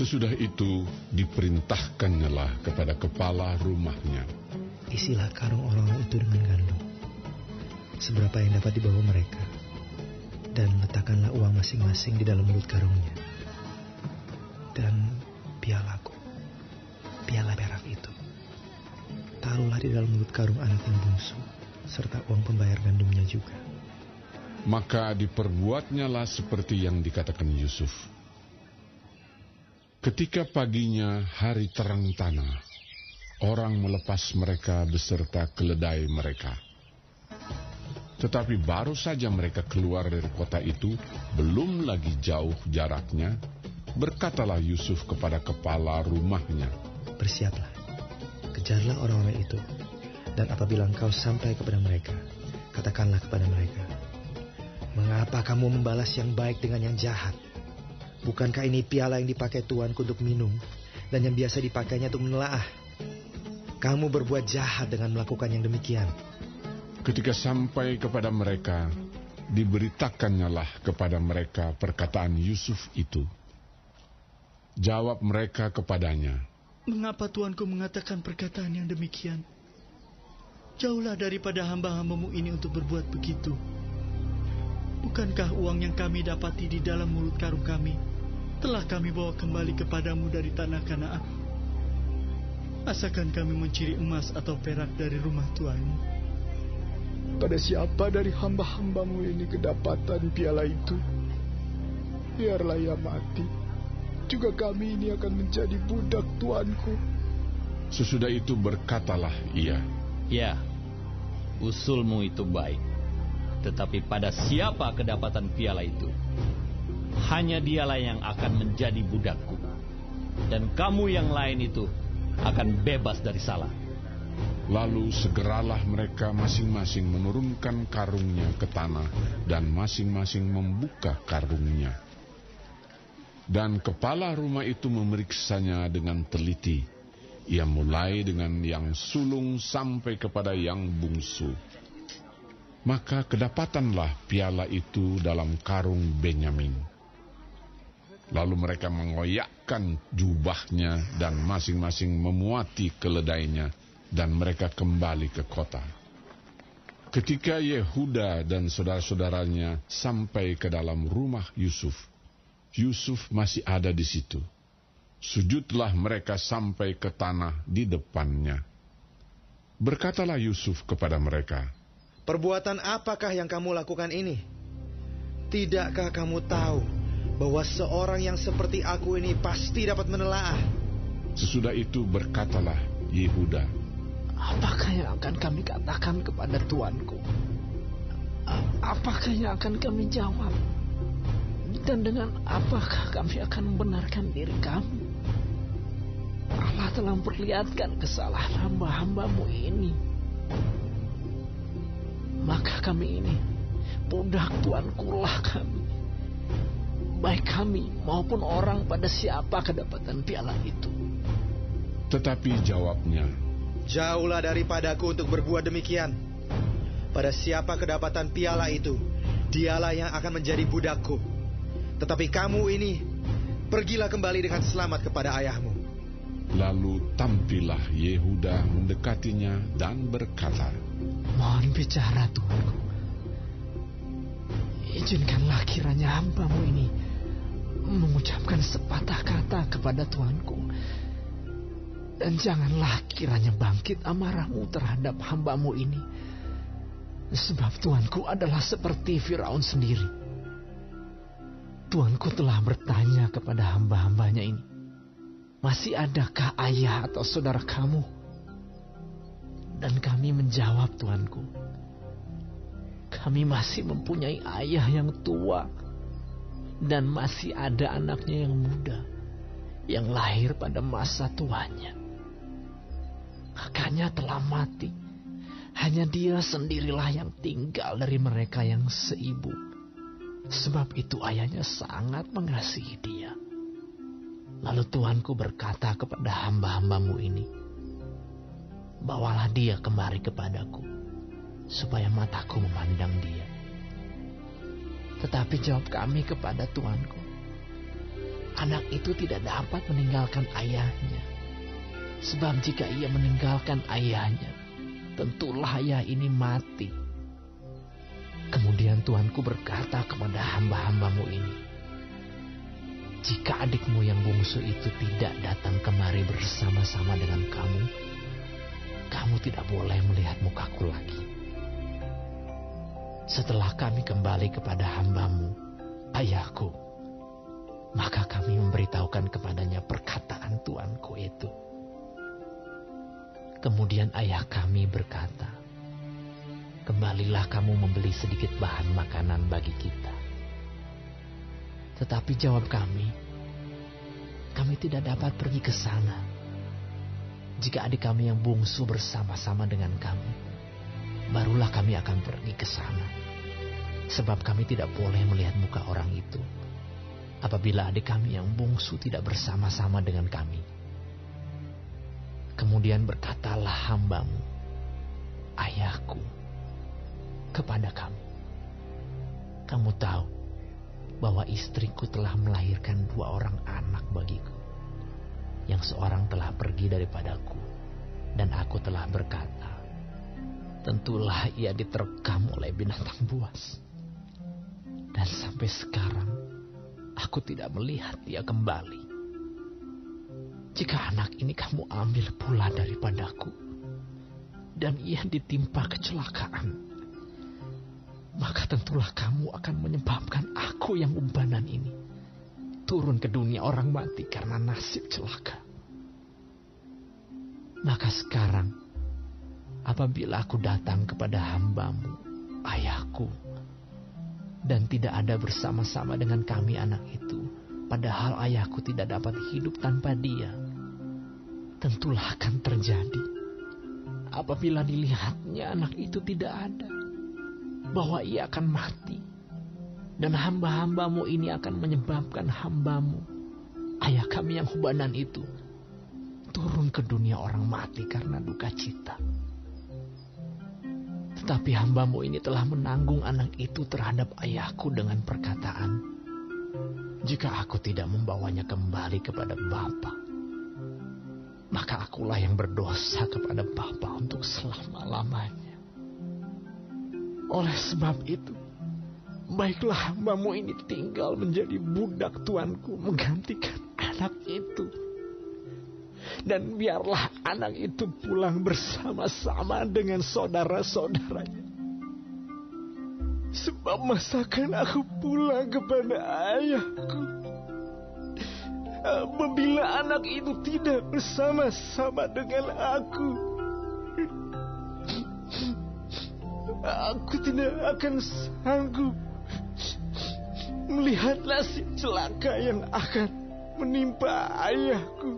Sesudah itu diperintahkannyalah kepada kepala rumahnya, isilah karung orang-orang itu dengan gandum, seberapa yang dapat dibawa mereka, dan letakkanlah uang masing-masing di dalam mulut karungnya. Dan pialaku, piala perak itu, taruhlah di dalam mulut karung anak yang bungsu, serta uang pembayar gandumnya juga. Maka diperbuatnyalah seperti yang dikatakan Yusuf. Ketika paginya hari terang tanah, orang melepas mereka beserta keledai mereka. Tetapi baru saja mereka keluar dari kota itu, belum lagi jauh jaraknya, berkatalah Yusuf kepada kepala rumahnya, bersiaplah, kejarlah orang-orang itu, dan apabila engkau sampai kepada mereka, katakanlah kepada mereka, mengapa kamu membalas yang baik dengan yang jahat? Bukankah ini piala yang dipakai tuanku untuk minum, dan yang biasa dipakainya untuk menelaah? Kamu berbuat jahat dengan melakukan yang demikian. Ketika sampai kepada mereka, diberitakannya kepada mereka perkataan Yusuf itu. Jawab mereka kepadanya, mengapa tuanku mengatakan perkataan yang demikian? Jauhlah daripada hamba-hambamu ini untuk berbuat begitu. Bukankah uang yang kami dapati di dalam mulut karung kami telah kami bawa kembali kepadamu dari tanah Kanaan? Asakan kami mencuri emas atau perak dari rumah tuanmu? Pada siapa dari hamba-hambamu ini kedapatan piala itu? Biarlah ia mati, juga kami ini akan menjadi budak tuanku. Sesudah itu berkatalah ia, ya, usulmu itu baik. Tetapi pada siapa kedapatan piala itu, hanya dialah yang akan menjadi budakku, dan kamu yang lain itu akan bebas dari salah. Lalu segeralah mereka masing-masing menurunkan karungnya ke tanah, dan masing-masing membuka karungnya. Dan kepala rumah itu memeriksanya dengan teliti. Ia mulai dengan yang sulung sampai kepada yang bungsu. Maka kedapatanlah piala itu dalam karung Benyamin. Lalu mereka mengoyakkan jubahnya dan masing-masing memuati keledainya, dan mereka kembali ke kota. Ketika Yehuda dan saudara-saudaranya sampai ke dalam rumah Yusuf, Yusuf masih ada di situ. Sujudlah mereka sampai ke tanah di depannya. Berkatalah Yusuf kepada mereka, perbuatan apakah yang kamu lakukan ini? Tidakkah kamu tahu bahwa seorang yang seperti aku ini pasti dapat menelaah? Sesudah itu berkatalah Yehuda, apakah yang akan kami katakan kepada tuanku? Apakah yang akan kami jawab? Dan dengan apakah kami akan membenarkan diri kami? Allah telah memperlihatkan kesalahan hamba-hambamu ini. Maka kami ini budak tuanku lah kami, baik kami maupun orang pada siapa kedapatan piala itu. Tetapi jawabnya, jauhlah daripadaku untuk berbuat demikian. Pada siapa kedapatan piala itu, dialah yang akan menjadi budakku. Tetapi kamu ini, pergilah kembali dengan selamat kepada ayahmu. Lalu tampillah Yehuda mendekatinya dan berkata, mohon bicara tuanku. Izinkanlah kiranya hambamu ini mengucapkan sepatah kata kepada tuanku. Dan janganlah kiranya bangkit amarahmu terhadap hambamu ini. Sebab tuanku adalah seperti Firaun sendiri. Tuanku telah bertanya kepada hamba-hambanya ini, masih adakah ayah atau saudara kamu? Dan kami menjawab, tuanku, kami masih mempunyai ayah yang tua, dan masih ada anaknya yang muda, yang lahir pada masa tuanya. Kakaknya telah mati, hanya dia sendirilah yang tinggal dari mereka yang seibu. Sebab itu ayahnya sangat mengasihi dia. Lalu tuanku berkata kepada hamba-hambamu ini, bawalah dia kemari kepadaku, supaya mataku memandang dia. Tetapi jawab kami kepada tuanku, anak itu tidak dapat meninggalkan ayahnya. Sebab jika ia meninggalkan ayahnya, tentulah ayah ini mati. Kemudian Tuanku berkata kepada hamba-hambamu ini, jika adikmu yang bungsu itu tidak datang kemari bersama-sama dengan kamu, kamu tidak boleh melihat mukaku lagi. Setelah kami kembali kepada hambamu, ayahku, maka kami memberitahukan kepadanya perkataan Tuanku itu. Kemudian ayah kami berkata, kembalilah kamu membeli sedikit bahan makanan bagi kita. Tetapi jawab kami tidak dapat pergi ke sana. Jika adik kami yang bungsu bersama-sama dengan kami, barulah kami akan pergi ke sana. Sebab kami tidak boleh melihat muka orang itu, apabila adik kami yang bungsu tidak bersama-sama dengan kami. Kemudian berkatalah hambamu, ayahku, kepada kami, kamu tahu bahwa istriku telah melahirkan 2 orang anak bagiku. Yang seorang telah pergi daripadaku, dan aku telah berkata, tentulah ia diterkam oleh binatang buas. Dan sampai sekarang, aku tidak melihat dia kembali. Jika anak ini kamu ambil pula daripadaku, dan ia ditimpa kecelakaan, maka tentulah kamu akan menyebabkan aku yang ubanan ini turun ke dunia orang mati karena nasib celaka. Maka sekarang, apabila aku datang kepada hambamu, ayahku, dan tidak ada bersama-sama dengan kami anak itu, padahal ayahku tidak dapat hidup tanpa dia, tentulah akan terjadi apabila dilihatnya anak itu tidak ada, bahwa ia akan mati. Dan hamba-hambamu ini akan menyebabkan hambamu, ayah kami yang ubanan itu, turun ke dunia orang mati karena duka cita. Tetapi hambamu ini telah menanggung anak itu terhadap ayahku dengan perkataan, jika aku tidak membawanya kembali kepada Bapa, maka akulah yang berdosa kepada Bapa untuk selama-lamanya. Oleh sebab itu, baiklah hambamu ini tinggal menjadi budak tuanku menggantikan anak itu. Dan biarlah anak itu pulang bersama-sama dengan saudara-saudaranya. Sebab masakan aku pulang kepada ayahku, apabila anak itu tidak bersama-sama dengan aku tidak akan sanggup melihat nasib celaka yang akan menimpa ayahku.